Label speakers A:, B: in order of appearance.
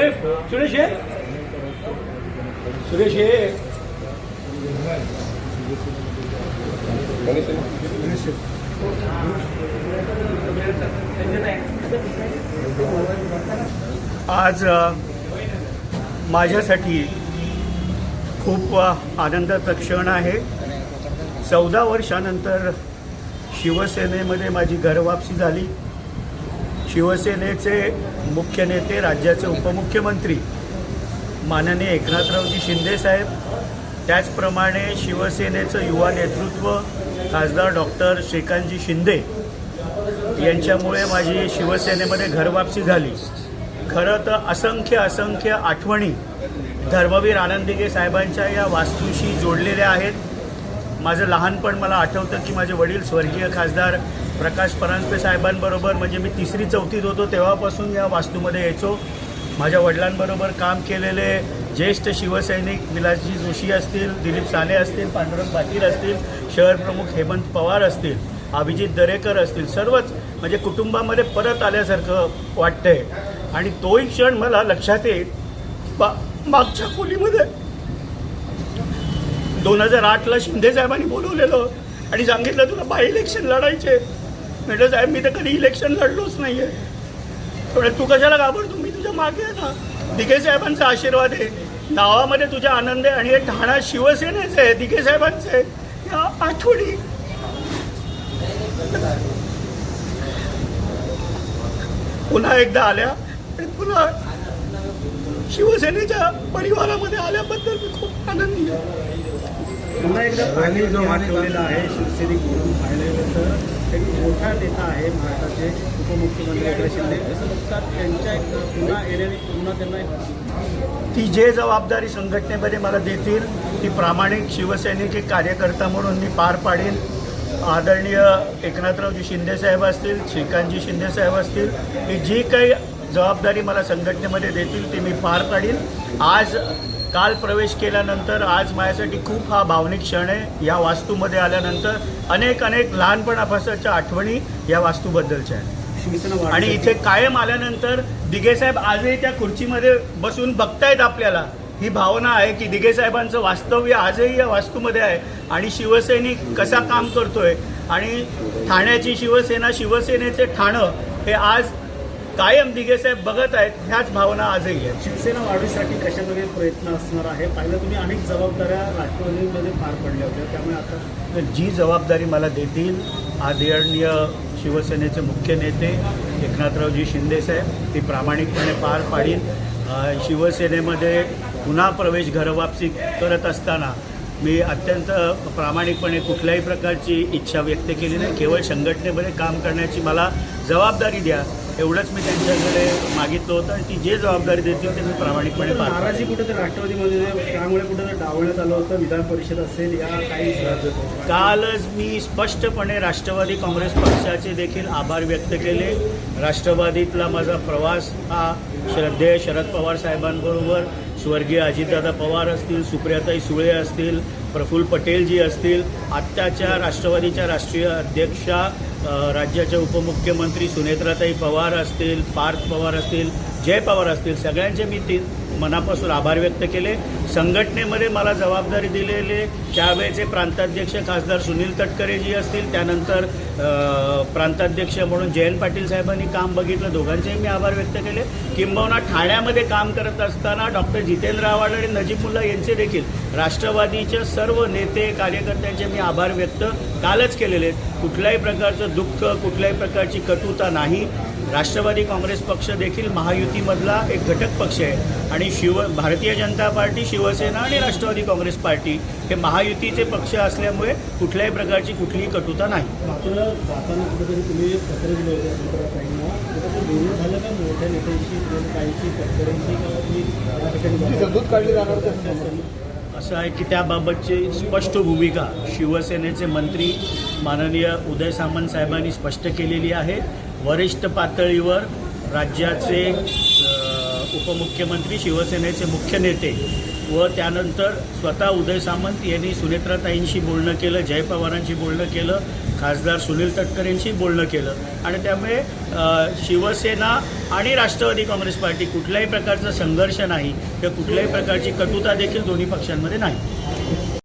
A: सुरेश ये सुरेश ये आज माझ्यासाठी खूप आनंदाचा क्षण आहे। 14 वर्षानंतर शिवसेनेमध्ये माझी घरवापसी झाली। शिवसेनेचे मुख्य नेते, राज्याचे उपमुख्यमंत्री माननीय एकनाथरावजी शिंदे साहेब, त्याचप्रमाणे शिवसेनेचं युवा नेतृत्व खासदार डॉक्टर श्रीकांतजी शिंदे यांच्यामुळे माझी शिवसेनेमध्ये घरवापसी झाली। खरं तर असंख्य आठवणी धर्मवीर आनंद दिघे साहेबांच्या या वास्तूशी जोडलेल्या आहेत। माझं लहानपण मला आठवतं की माझे वडील स्वर्गीय खासदार प्रकाश परांजपे साहेबांबरोबर, म्हणजे मी 3री-4थीत होतो तेव्हापासून या वास्तूमध्ये यायचो। माझ्या वडिलांबरोबर काम केलेले ज्येष्ठ शिवसैनिक विलासजी जोशी असतील, दिलीप साने असतील, पांडुरंग पाटील असतील, शहर प्रमुख हेमंत पवार असतील, अभिजित दरेकर असतील, सर्वच म्हणजे कुटुंबामध्ये परत आल्यासारखं वाटतंय। आणि तोही क्षण मला लक्षात येईल मागच्या खोलीमध्ये 2008ला शिंदे साहेबांनी बोलवलेलं आणि सांगितलं तुला बाय इलेक्शन लढायचे। म्हटलं साहेब मी तर कधी इलेक्शन लढलोच नाहीये, थोडं तू कशाला घाबरतो, मी तुझ्या मागे आहे ना। दिघे साहेबांचा आशीर्वाद आहे, नावामध्ये तुझ्या आनंद आहे आणि हे ठाणा शिवसेनेचे आहे, दिघे साहेबांचे। या आठवणी पुन्हा एकदा आल्या आणि पुन्हा शिवसेनेच्या परिवारामध्ये आल्याबद्दल मी खूप आनंदी आहे।
B: पुन्हा एकदा पाणी जो आठवलेला आहे शिवसैनिक म्हणून पाहिलं तर एक मोठा नेता आहे महाराष्ट्राचे उपमुख्यमंत्री एकनाथ शिंदे, असं बघतात त्यांच्या एक पुन्हा येण्याने पुन्हा त्यांना
A: ती जे जबाबदारी संघटनेमध्ये मला देतील ती प्रामाणिक शिवसैनिक एक कार्यकर्ता म्हणून मी पार पाडेन। आदरणीय एकनाथरावजी शिंदे साहेब असतील, श्रीकांतजी शिंदे साहेब असतील, ही जी काही जबाबदारी मला संघटनेमध्ये देतील ती मी पार पाडीन। काल प्रवेश केल्यानंतर आज माझ्यासाठी खूप हा भावनिक क्षण आहे। या वास्तूमध्ये आल्यानंतर अनेक लहानपणापासूनच्या आठवणी या वास्तूबद्दलच्या आहेत आणि इथे कायम आल्यानंतर दिघे साहेब आजही त्या खुर्चीमध्ये बसून बघतायत आपल्याला। ही भावना आहे की दिघे साहेबांचं वास्तव्य आजही या वास्तूमध्ये आहे आणि शिवसैनिक कसा काम करतोय आणि ठाण्याची शिवसेना, शिवसेनेचे ठाणं हे आज कायम दिघे साहेब बघत आहेत, ह्याच भावना आजही आहेत।
B: शिवसेना वाढीसाठी कशाप्रकारे प्रयत्न असणार आहे? पाहिलं तुम्ही अनेक जबाबदाऱ्या राष्ट्रवादीमध्ये पार पडल्या होत्या, त्यामुळे आता
A: जी जबाबदारी मला देतील आदरणीय शिवसेनेचे मुख्य नेते एकनाथरावजी शिंदे साहेब ती प्रामाणिकपणे पार पाडीन। शिवसेनेमध्ये पुन्हा प्रवेश घरवापसी करत असताना मी अत्यंत प्रामाणिकपणे कुठल्याही प्रकारची इच्छा व्यक्त केली नाही। केवळ संघटनेमध्ये काम करण्याची मला जबाबदारी द्या एवढंच मी त्यांच्याकडे मागितलं होतं आणि ती जे जबाबदारी देतील ते मी प्रामाणिकपणे पार पाडेन।
B: नाराजी कुठेतरी राष्ट्रवादीमध्ये त्यामुळे कुठेतरी डावण्यात आलं होतं, विधान परिषद असेल या काही
A: कालच मी स्पष्टपणे राष्ट्रवादी काँग्रेस पक्षाचे देखील आभार व्यक्त केले। राष्ट्रवादीतला माझा प्रवास हा श्रद्धेय शरद पवार साहेबांबरोबर स्वर्गीय अजितदादा पवार असतील, सुप्रियाताई सुळे असतील, प्रफुल्ल पटेलजी असतील, आत्ताच्या राष्ट्रवादीच्या राष्ट्रीय अध्यक्षा राज्याच्या उपमुख्यमंत्री सुनेत्राताई पवार असतील, पार्थ पवार असतील, जय पवार असतील, सगळ्यांचे मी मनापासून आभार व्यक्त केले। संघटनेमध्ये मला जबाबदारी दिलेले त्यावेळेचे प्रांताध्यक्ष खासदार सुनील तटकरेजी असतील, त्यानंतर प्रांताध्यक्ष म्हणून जयंत पाटील साहेबांनी काम बघितलं, दोघांचेही मी आभार व्यक्त केले। किंबहुना ठाण्यामध्ये काम करत असताना डॉक्टर जितेंद्र आव्हाड आणि नजीब मुल्ला यांचे देखील राष्ट्रवादीच्या सर्व नेते कार्यकर्त्यांचे मी आभार व्यक्त कालच केलेले आहेत। कुठल्याही प्रकारचं दुःख, कुठल्याही प्रकारची कटुता नाही। राष्ट्रवादी काँग्रेस पक्ष देखील महायुतीमधला एक घटक पक्ष आहे आणि भारतीय जनता पार्टी, शिवसेना आणि राष्ट्रवादी काँग्रेस पार्टी हे महायुतीचे पक्ष असल्यामुळे कुठल्याही प्रकारची कुठलीही कटुता नाही।
B: मात्र जाताना कुठेतरी तुम्ही पत्र दिलं होतं, बोलणं झालं का मोठ्या नेत्यांशी, काहीशी शेतकऱ्यांची दूध काढली जाणार
A: असं आहे की त्याबाबतची स्पष्ट भूमिका शिवसेनेचे मंत्री माननीय उदय सामंत साहेबांनी स्पष्ट केलेली आहे। वरिष्ठ पातळीवर राज्याचे उपमुख्यमंत्री, शिवसेनेचे मुख्य नेते व त्यानंतर स्वतः उदय सामंत यांनी सुनेत्राताईंशी बोलणं केलं, जय पवारांशी बोलणं केलं, खासदार सुनील तटकरेंशी बोलणं केलं आणि त्यामुळे शिवसेना आणि राष्ट्रवादी काँग्रेस पार्टी कुठल्याही प्रकारचा संघर्ष नाही किंवा कुठल्याही प्रकारची कटुता देखील दोन्ही पक्षांमध्ये नाही.